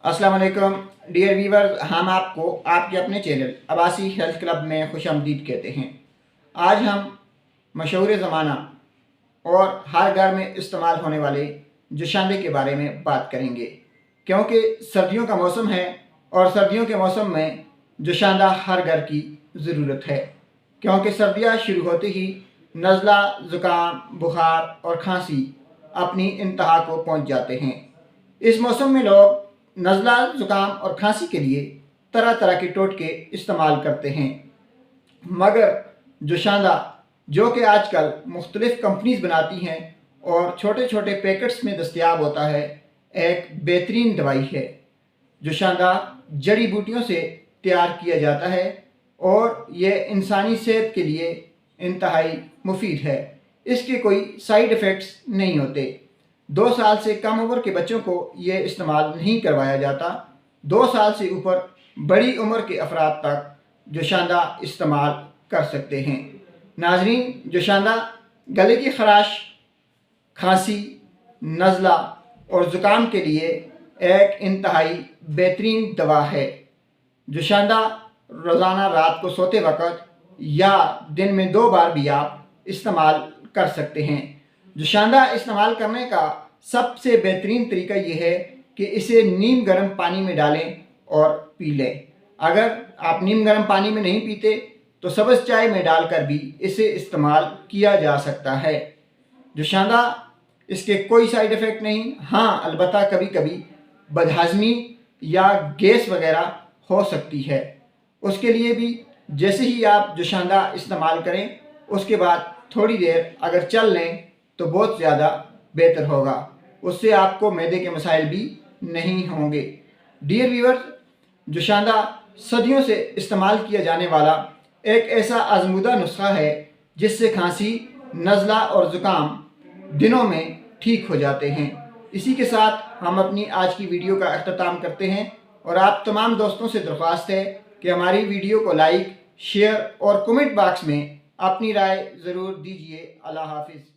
अस्सलाम वालेकुम dear viewers, हम आपको आपके अपने चैनल अब्बासी हेल्थ क्लब में खुशामदीद कहते हैं। आज हम मशहूर ज़माना और हर घर में इस्तेमाल होने वाले जुशांदे के बारे में बात करेंगे, क्योंकि सर्दियों का मौसम है और सर्दियों के मौसम में जुशांदा हर घर की ज़रूरत है, क्योंकि सर्दियाँ शुरू होते ही नज़ला, ज़ुकाम, बुखार और खांसी अपनी इंतहा को पहुँच जाते हैं। इस मौसम में लोग नज़ला, ज़ुकाम और खांसी के लिए तरह तरह के टोटके इस्तेमाल करते हैं, मगर जुशांदा जो कि आजकल मुख्तलिफ़ कंपनीज़ बनाती हैं और छोटे छोटे पैकेट्स में दस्तयाब होता है, एक बेहतरीन दवाई है। जुशांदा जड़ी बूटियों से तैयार किया जाता है और ये इंसानी सेहत के लिए इंतहाई मुफीद है। इसके कोई साइड इफ़ेक्ट्स नहीं होते। 2 साल से कम उम्र के बच्चों को ये इस्तेमाल नहीं करवाया जाता। 2 साल से ऊपर बड़ी उम्र के अफराद तक जुशांदा इस्तेमाल कर सकते हैं। नाजरीन, जुशांदा गले की खराश, खांसी, नज़ला और ज़ुकाम के लिए एक इंतहाई बेहतरीन दवा है। जुशांदा रोज़ाना रात को सोते वक़्त या दिन में 2 बार भी आप इस्तेमाल कर सकते हैं। जुशांदा इस्तेमाल करने का सबसे बेहतरीन तरीका यह है कि इसे नीम गर्म पानी में डालें और पी लें। अगर आप नीम गर्म पानी में नहीं पीते तो सब्ज़ चाय में डालकर भी इसे इस्तेमाल किया जा सकता है। जुशांदा इसके कोई साइड इफ़ेक्ट नहीं। हाँ, अलबत्ता कभी कभी बदहज़मी या गैस वगैरह हो सकती है। उसके लिए भी जैसे ही आप जुशांदा इस्तेमाल करें उसके बाद थोड़ी देर अगर चल लें तो बहुत ज़्यादा बेहतर होगा। उससे आपको मैदे के मसाइल भी नहीं होंगे। डियर व्यूअर्स, जुशांदा सदियों से इस्तेमाल किया जाने वाला एक ऐसा आजमूदा नुस्खा है जिससे खांसी, नज़ला और ज़ुकाम दिनों में ठीक हो जाते हैं। इसी के साथ हम अपनी आज की वीडियो का अख्ताम करते हैं और आप तमाम दोस्तों से दरख्वास्त है कि हमारी वीडियो को लाइक, शेयर और कमेंट बॉक्स में अपनी राय ज़रूर दीजिए। अल्लाह हाफिज़।